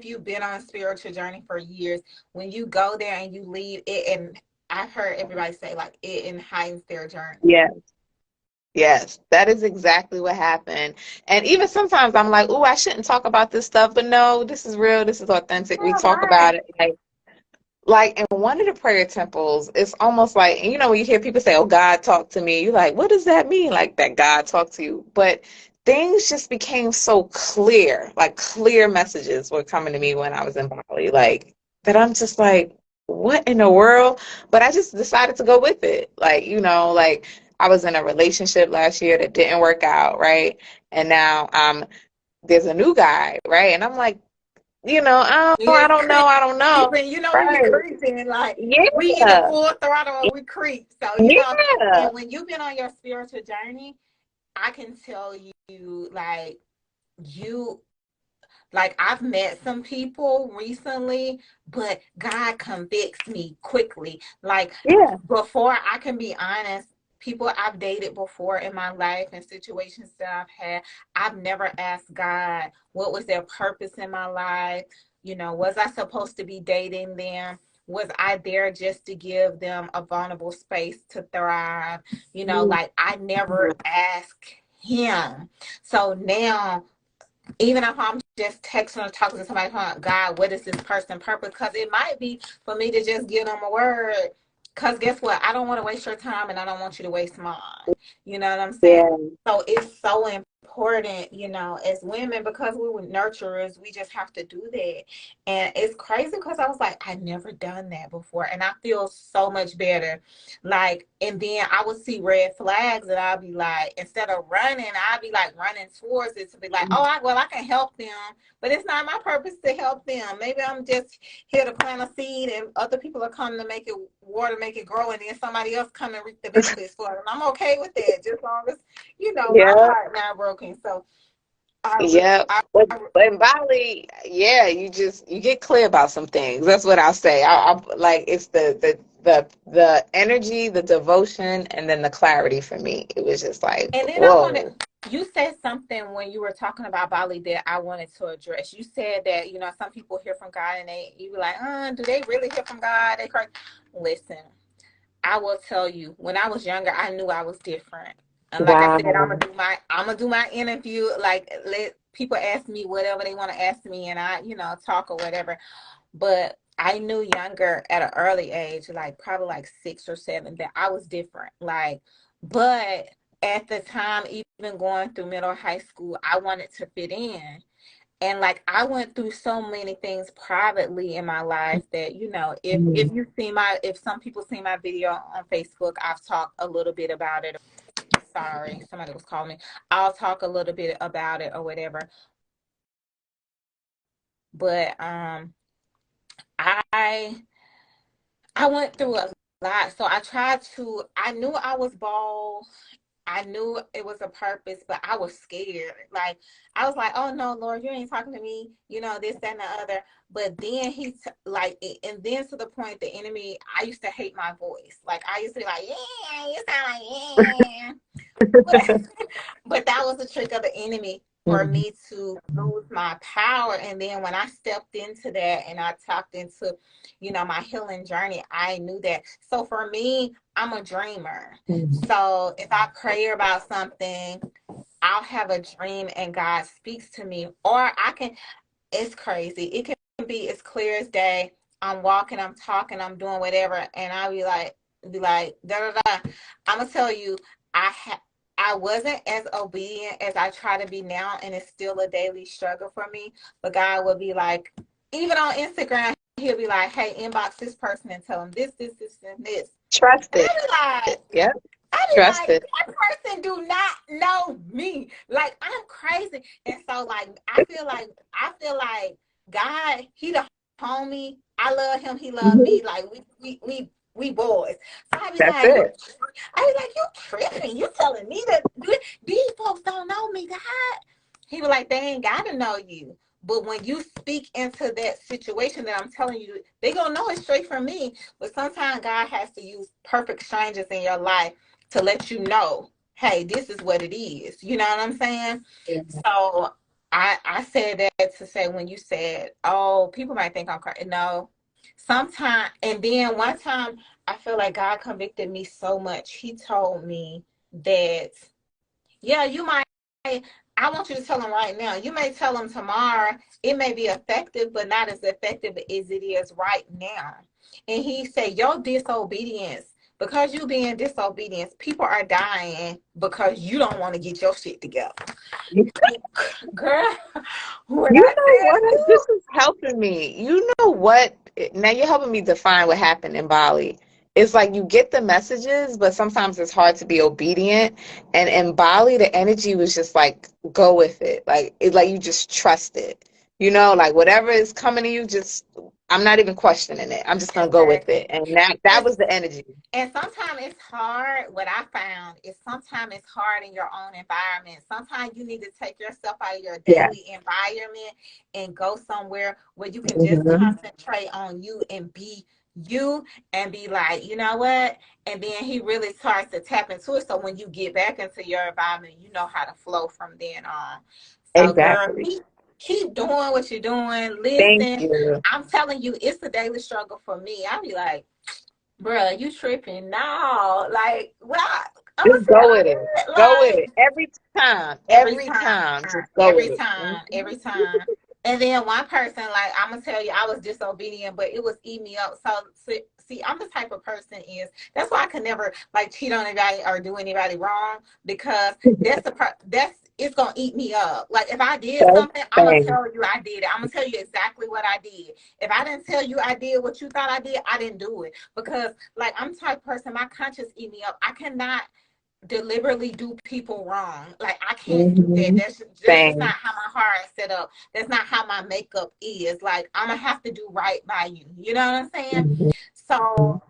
you've been on a spiritual journey for years, when you go there and you leave it, and I've heard everybody say like it enlightens their journey. Yeah. Yes, that is exactly what happened. And even sometimes I'm like, "Ooh, I shouldn't talk about this stuff," but no, this is real. This is authentic. We All talk right. about it. Like in one of the prayer temples, it's almost like, when you hear people say, "Oh, God talked to me," you're like, what does that mean? Like that God talked to you? But things just became so clear, like clear messages were coming to me when I was in Bali, like that I'm just like, what in the world? But I just decided to go with it. Like, like I was in a relationship last year that didn't work out, right? And now there's a new guy, right? And I'm like, You I just don't know, I don't know. creeping, you know, we be Right. creeping like we either Yeah. full throttle or we creep. So, Yeah. and when you've been on your spiritual journey, I can tell you you like I've met some people recently, but God convicts me quickly. Like Yeah. before I can be honest, people I've dated before in my life and situations that I've had, I've never asked God what was their purpose in my life. Was I supposed to be dating them? Was I there just to give them a vulnerable space to thrive? Like I never asked him. So now even if I'm just texting or talking to somebody, God, what is this person purpose? Because it might be for me to just give them a word. Because guess what? I don't want to waste your time and I don't want you to waste mine. You know what I'm saying? Yeah. So it's so important, as women, because we were nurturers, we just have to do that. And it's crazy because I was like, I never done that before. And I feel so much better. Like, and then I would see red flags and I'll be like, instead of running, I'll be like running towards it to be like, oh, I can help them. But it's not my purpose to help them. Maybe I'm just here to plant a seed and other people are coming to make it water, make it grow, and then somebody else come and reap the benefits for it. And I'm okay with that, just as long as, my Yeah. heart not broken. So I, Yeah. I, But in Bali, yeah, you get clear about some things. That's what I'll say. I like it's the energy, the devotion, and then the clarity for me. It was just like, and then I wanted, whoa. you said something when you were talking about Bali that I wanted to address. You said that, some people hear from God and you be like, do they really hear from God? They crazy. Listen, I will tell you, when I was younger, I knew I was different. And like I said, Wow. I'm gonna do my interview, like let people ask me whatever they want to ask me and I, talk or whatever. But I knew younger at an early age, like probably like 6 or 7, that I was different. Like, but at the time, even going through middle high school, I wanted to fit in. And like I went through so many things privately in my life that, Mm. if some people see my video on Facebook, I've talked a little bit about it. Sorry, somebody was calling me. I'll talk a little bit about it or whatever. But I I went through a lot. So I knew I was bald. I knew it was a purpose, but I was scared. Like, I was like, oh no, Lord, you ain't talking to me, this, that, and the other. But then and then to the point, the enemy, I used to hate my voice. Like, I used to be like, yeah, you sound like, yeah. But that was the trick of the enemy for Mm. me to lose my power. And then when I stepped into that and I tapped into, my healing journey, I knew that. So for me, I'm a dreamer. Mm. So if I pray about something, I'll have a dream and God speaks to me. Or it's crazy. It can be as clear as day. I'm walking, I'm talking, I'm doing whatever, and I'll be like, da da da. I'm gonna tell you, I wasn't as obedient as I try to be now, and it's still a daily struggle for me. But God will be like, even on Instagram, He'll be like, "Hey, inbox this person and tell them this, and this." Trust And it. Yep. I be Trust like, it. that person do not know me. Like, I'm crazy. And so like I feel like God, He the homie. I love him, he love Mhm. me. Like we boys. So That's it. I be like, you tripping. You telling me that these folks don't know me, God. He was like, they ain't gotta know you. But when you speak into that situation that I'm telling you, they gonna know it straight from me. But sometimes God has to use perfect strangers in your life to let you know, hey, this is what it is. You know what I'm saying? Yeah. So I said that to say, when you said, oh, people might think I'm crazy. No, sometimes, and then one time I feel like God convicted me so much. He told me that, yeah, you might. I want you to tell them right now. You may tell them tomorrow. It may be effective, but not as effective as it is right now. And he said, your disobedience, because you being disobedience, people are dying because you don't want to get your shit together. Girl, when You I know tell what? you, This is helping me. You know what? Now you're helping me define what happened in Bali. It's like you get the messages, but sometimes it's hard to be obedient. And in Bali, the energy was just like, go with it. Like you just trust it. Like whatever is coming to you, just I'm not even questioning it. I'm just gonna go with exactly. it. And that And was the energy. And sometimes it's hard. What I found is sometimes it's hard in your own environment. Sometimes you need to take yourself out of your Yeah. daily environment and go somewhere where you can just Hmm. concentrate on you and be you and be like, you know what? And then he really starts to tap into it. So when you get back into your environment, you know how to flow from then on. So, girl, Exactly. keep doing what you're doing. Thank Listen, you. I'm telling you, it's a daily struggle for me. I be like, bruh, you tripping? No, like, well, I'm gonna Just go with it. tell you, Go with like, it. Every time. every Every time, time. Just go with every it. time, Mhm. every time. And then one person, like I'm gonna tell you, I was disobedient, but it was eating me up. So see, I'm the type of person is that's why I could never like cheat on anybody or do anybody wrong because that's it's gonna eat me up. Like if I did That's something, I'm gonna thing. tell you I did it. I'm gonna tell you exactly what I did. If I didn't tell you I did what you thought I did, I didn't do it because like I'm the type of person my conscience eat me up. I cannot deliberately do people wrong. Like I can't do that. Hmm. That's just not Same. how my heart is set up. That's not how my makeup is. Like I'm gonna have to do right by you. You know what I'm saying? Hmm. So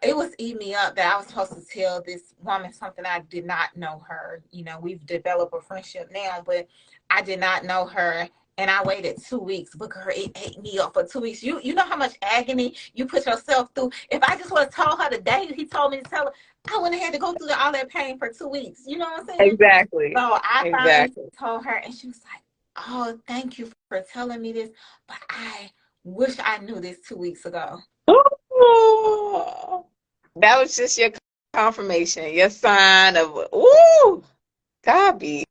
it was eating me up that I was supposed to tell this woman something I did not know her. You know, we've developed a friendship now, but I did not know her. And I waited 2 weeks because it ate me up for 2 weeks. You know how much agony you put yourself through. If I just would have told her the day he told me to tell her, I wouldn't have had to go through all that pain for 2 weeks. You know what I'm saying? Exactly. So I finally Exactly. told her, and she was like, "Oh, thank you for telling me this, but I wish I knew this 2 weeks ago." Ooh. That was just your confirmation, your sign of, ooh, God be,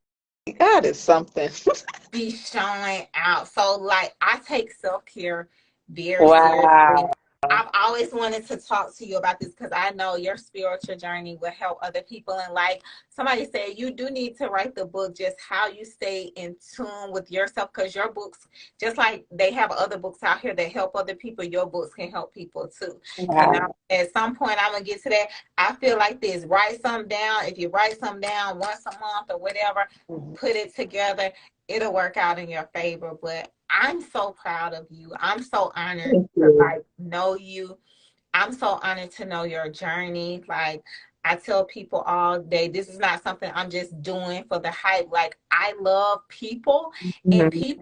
God is something. Be showing out. So like I take self-care very seriously. Wow. I've always wanted to talk to you about this because I know your spiritual journey will help other people. And like somebody said, you do need to write the book, just how you stay in tune with yourself. Because your books, just like they have other books out here that help other people, your books can help people too. And Wow. at some point, I'm going to get to that. I feel like this, write something down. If you write something down once a month or whatever, put it together, it'll work out in your favor. But I'm so proud of you. I'm so honored Thank to you. like know you. I'm so honored to know your journey. Like I tell people all day, this is not something I'm just doing for the hype. Like I love people and Mhm. You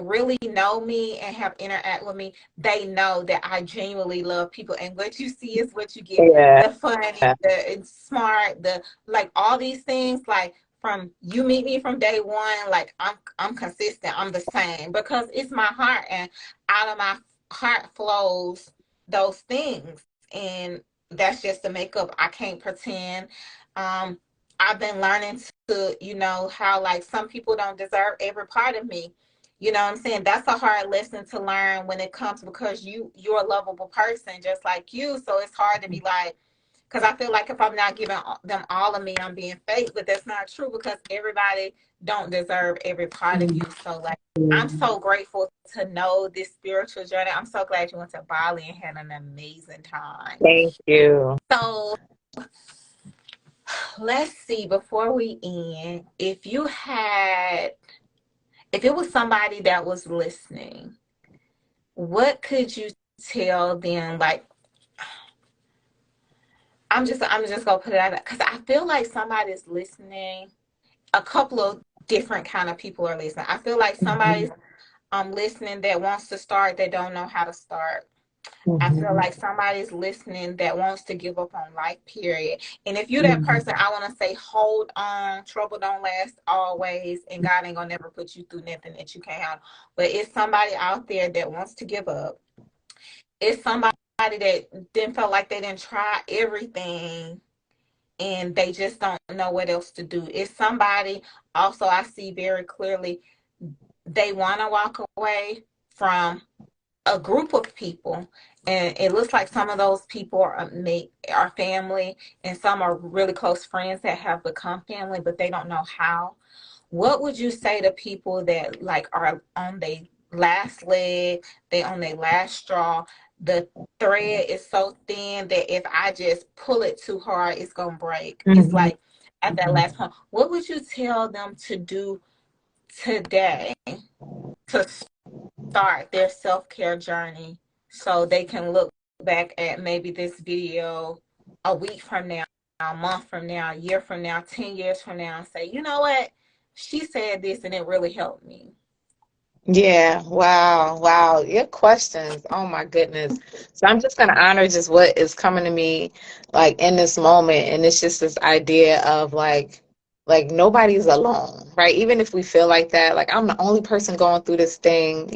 really do. know me and have interact with me, they know that I genuinely love people. And what you see is what you get. Yeah. The funny, the smart, the like all these things, like from you meet me from day one, like I'm consistent. I'm the same because it's my heart and out of my heart flows those things. And that's just the makeup. I can't pretend. Um, I've been learning to, how like some people don't deserve every part of me. You know what I'm saying? That's a hard lesson to learn when it comes because you're a lovable person just like you. So it's hard to be like, because I feel like if I'm not giving them all of me, I'm being fake. But that's not true because everybody don't deserve every part of you. So like, I'm so grateful to know this spiritual journey. I'm so glad you went to Bali and had an amazing time. Thank you. So let's see, before we end, if it was somebody that was listening, what could you tell them? Like, I'm just gonna put it out there because I feel like somebody's listening. A couple of different kind of people are listening. I feel like somebody's listening that wants to start that don't know how to start. I feel Mhm. like somebody's listening that wants to give up on life, period. And if you're that person, I want to say, hold on. Trouble don't last always, and God ain't gonna never put you through nothing that you can't handle. But it's somebody out there that wants to give up. It's somebody that didn't feel like they didn't try everything and they just don't know what else to do. It's somebody also I see very clearly they want to walk away from a group of people, and it looks like some of those people are family and some are really close friends that have become family but they don't know how. What would you say to people that like are on their last leg, they on their last straw, the thread is so thin that if I just pull it too hard it's gonna break, it's Mhm. like at that last point, what would you tell them to do today to start their self-care journey so they can look back at maybe this video a week from now, a month from now, a year from now, 10 years from now, and say, you know what? She said this and it really helped me. Yeah, wow, wow. Your questions. Oh my goodness. So I'm just gonna honor just what is coming to me like in this moment. And it's just this idea of like nobody's alone, right? Even if we feel like that, like I'm the only person going through this thing,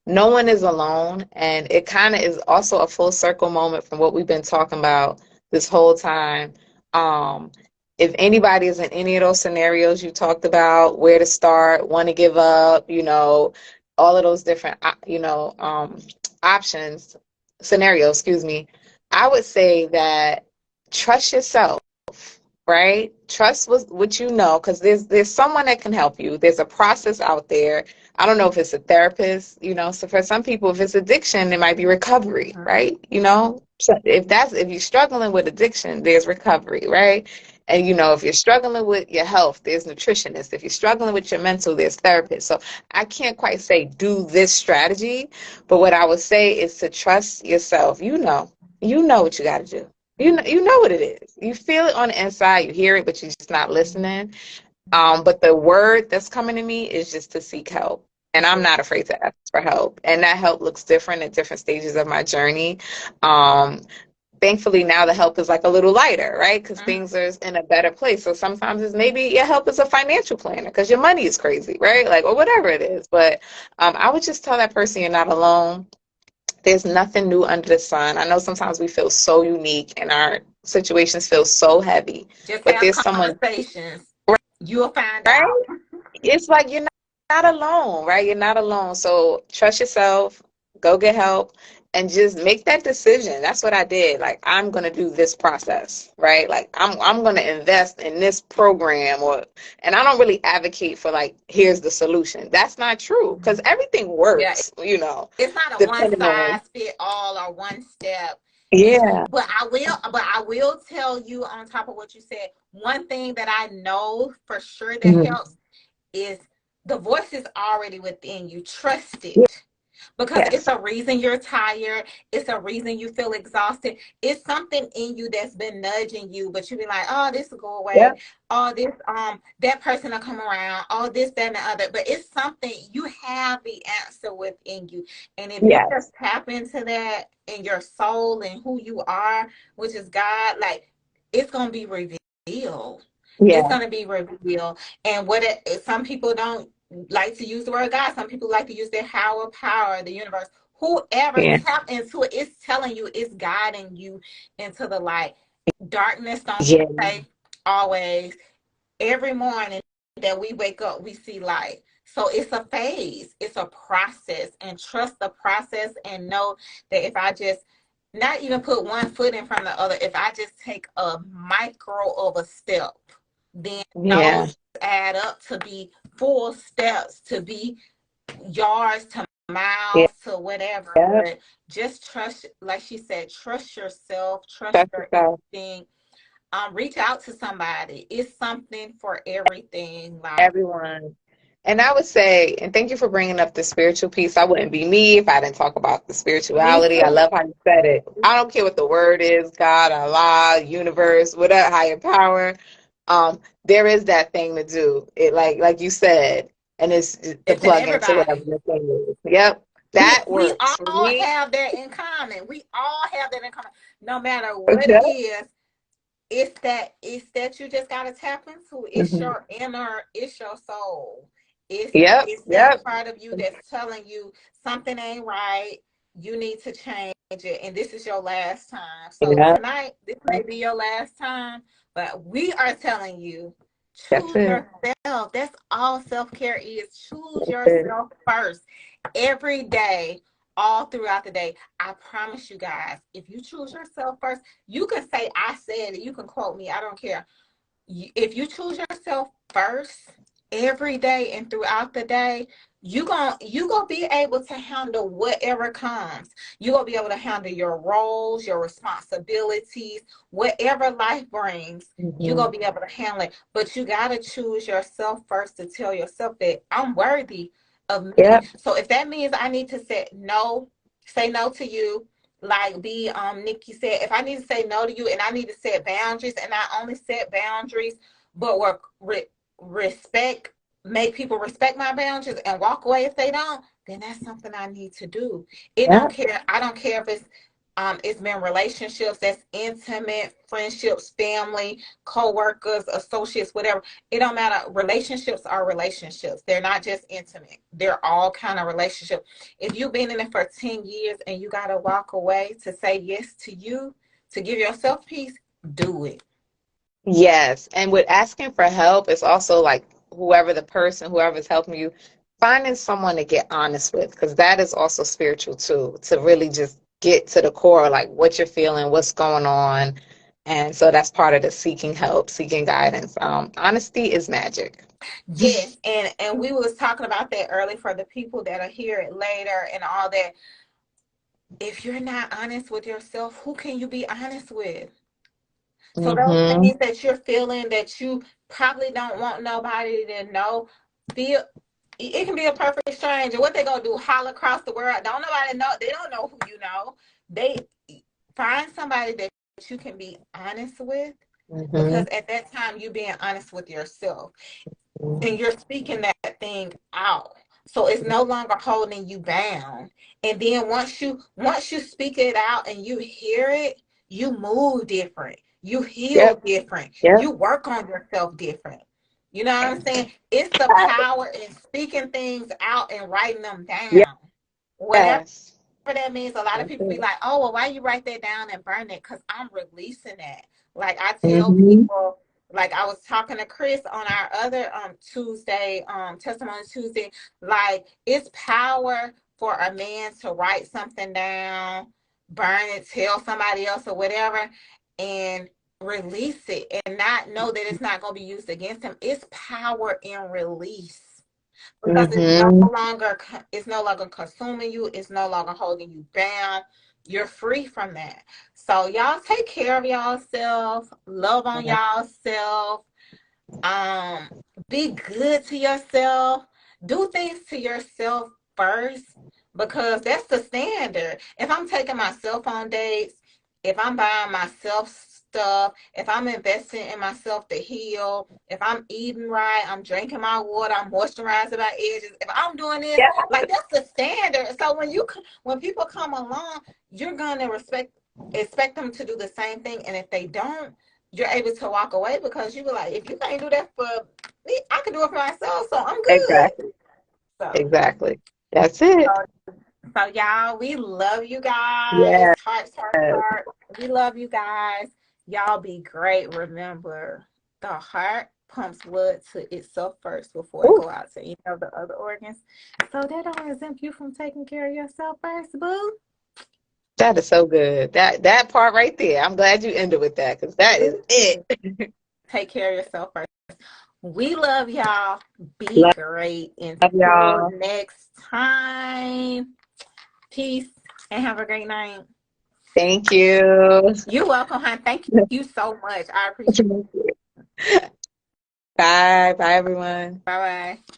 no one is alone. And it kind of is also a full circle moment from what we've been talking about this whole time. Um, if anybody is in any of those scenarios you talked about, where to start, want to give up, all of those different, options, scenarios, excuse me, I would say that trust yourself, right? Trust what you know, because there's someone that can help you. There's a process out there. I don't know if it's a therapist, so for some people, if it's addiction, it might be recovery, right? So if you're struggling with addiction, there's recovery, right? And if you're struggling with your health, there's nutritionists. If you're struggling with your mental, there's therapists. So I can't quite say do this strategy, but what I would say is to trust yourself. You know what you got to do. You know what it is. You feel it on the inside. You hear it, but you're just not listening. But the word that's coming to me is just to seek help. And I'm not afraid to ask for help. And that help looks different at different stages of my journey. Thankfully, now the help is like a little lighter, right? Because things are in a better place. So sometimes it's maybe your help is a financial planner because your money is crazy, right? Like, or whatever it is. But I would just tell that person you're not alone. There's nothing new under the sun. I know sometimes we feel so unique and our situations feel so heavy, Just but have there's someone, conversations. You'll find right? out. It's like you're not alone, right? You're not alone. So trust yourself, go get help, and just make that decision. That's what I did. Like, I'm gonna do this process, right? Like I'm gonna invest in this program, and I don't really advocate for like, here's the solution. That's not true because everything Yeah, works, it's not a one depending on. size fit all or one step. Yeah. But I will tell you on top of what you said, one thing that I know for sure that Mhm. helps is the voice is already within you. Trust it. Because it's Yes. a reason you're tired. It's a reason you feel exhausted. It's something in you that's been nudging you, but you be like, oh, this will go away. Yep. Oh, this, that person will come around. Oh, this, that, and the other. But it's something you have the answer within you. And if you Yes. just tap into that in your soul and who you are, which is God, like it's gonna be revealed. It's Yeah. gonna be revealed. And some people don't like to use the word God. Some people like to use their higher power, the universe. Whoever Yeah. tap into it, it's telling you, it's guiding you into the light. Darkness don't Yeah. stay always. Every morning that we wake up, we see light. So it's a phase, it's a process, and trust the process and know that if I just not even put one foot in front of the other, if I just take a micro of a step, then Yeah. those add up to be full steps, to be yards, to Yeah. miles, to whatever. Yeah. But just trust, like she said, trust yourself, trust Trust your yourself. instinct. Reach out to somebody. It's something for everything. Like, Everyone. And I would say, and thank you for bringing up the spiritual piece. I wouldn't be me if I didn't talk about the me spirituality. I too. love how you said it. I don't care what the word is, God, Allah, universe, whatever, higher power. There is that thing to do. It like you said, and it's to It's in plug into whatever everybody. the thing is. Yep. We That we works for all me. have that in common. We all have that in common. No matter what it is, it's that you just gotta tap into. It's Mhm. your inner, it's your soul. It's Yep. it's that Yep. part of you that's telling you something ain't right. You need to change it, and this is your last time. So Yep. tonight, this may be your last time, but we are telling you, That's choose it. yourself. That's all self-care is. Choose That's it. yourself first every day, all throughout the day. I promise you guys, if you choose yourself first, you can say I said it. You can quote me. I don't care. If you choose yourself first every day and throughout the day, you gonna be able to handle whatever comes. You gonna be able to handle your roles, your responsibilities, whatever life brings. You Mhm. gonna be able to handle it. But you gotta choose yourself first to tell yourself that I'm worthy of me. Yep. So if that means I need to say no to you, like Nikki said, if I need to say no to you and I need to set boundaries, and I only set boundaries but work respect, make people respect my boundaries and walk away if they don't, then that's something I need to do. It don't Yep. care. I don't care if it's been relationships that's intimate, friendships, family, co-workers, associates, whatever. It don't matter. Relationships are relationships. They're not just intimate. They're all kind of relationships. If you've been in it for 10 years and you got to walk away to say yes to you, to give yourself peace, do it. Yes. And with asking for help, it's also like whoever's helping you, finding someone to get honest with, because that is also spiritual too, to really just get to the core, like what you're feeling, what's going on. And so that's part of the seeking help, seeking guidance. Honesty is magic. Yes, and we was talking about that early for the people that'll hear it later and all that. If you're not honest with yourself, who can you be honest with? So those Mm-hmm. things that you're feeling that you probably don't want nobody to know, feel it can be a perfect stranger. What they gonna do? Holler across the world? Don't nobody know? They don't know who you know. They find somebody that you can be honest with, Mm-hmm. because at that time you're being honest with yourself and you're speaking that thing out. So it's no longer holding you bound. And then once you speak it out and you hear it, you move different. You heal Yep. different. Yep. You work on yourself different. You know what I'm saying? It's the power in speaking things out and writing them down. Whatever Yes. that means. A lot of people be like, oh, well, why you write that down and burn it? Because I'm releasing that. Like I tell Mm-hmm. people, like I was talking to Chris on our other Tuesday, testimony Tuesday, like it's power for a man to write something down, burn it, tell somebody else or whatever, and release it and not know that it's not going to be used against him. It's power in release, because Mm-hmm. it's no longer consuming you, it's no longer holding you down. You're free from that. So y'all take care of y'all self, love on y'all self, um be good to yourself, do things to yourself first, because that's the standard. If I'm taking myself on dates, if I'm buying myself stuff, if I'm investing in myself to heal, if I'm eating right, I'm drinking my water, I'm moisturizing my edges, if I'm doing this, like that's the standard. So when people come along, you're gonna expect them to do the same thing, and if they don't, you're able to walk away, because you were like, if you can't do that for me, I can do it for myself, so I'm good. Exactly. So, Exactly. That's it. so y'all, we love you guys. Yes. Hearts, hearts, hearts. We love you guys. Y'all be great. Remember, the heart pumps blood to itself first before it Ooh, go out to any of the other organs. So that don't exempt you from taking care of yourself first, boo. that is so good. That part right there. I'm glad you ended with that because that is it. Take care of yourself first. We love y'all. Be Love great. Until y'all. next time. Peace and have a great night. Thank you. You're welcome, hon. Thank you so much. I appreciate it. Bye. Bye, everyone. Bye bye.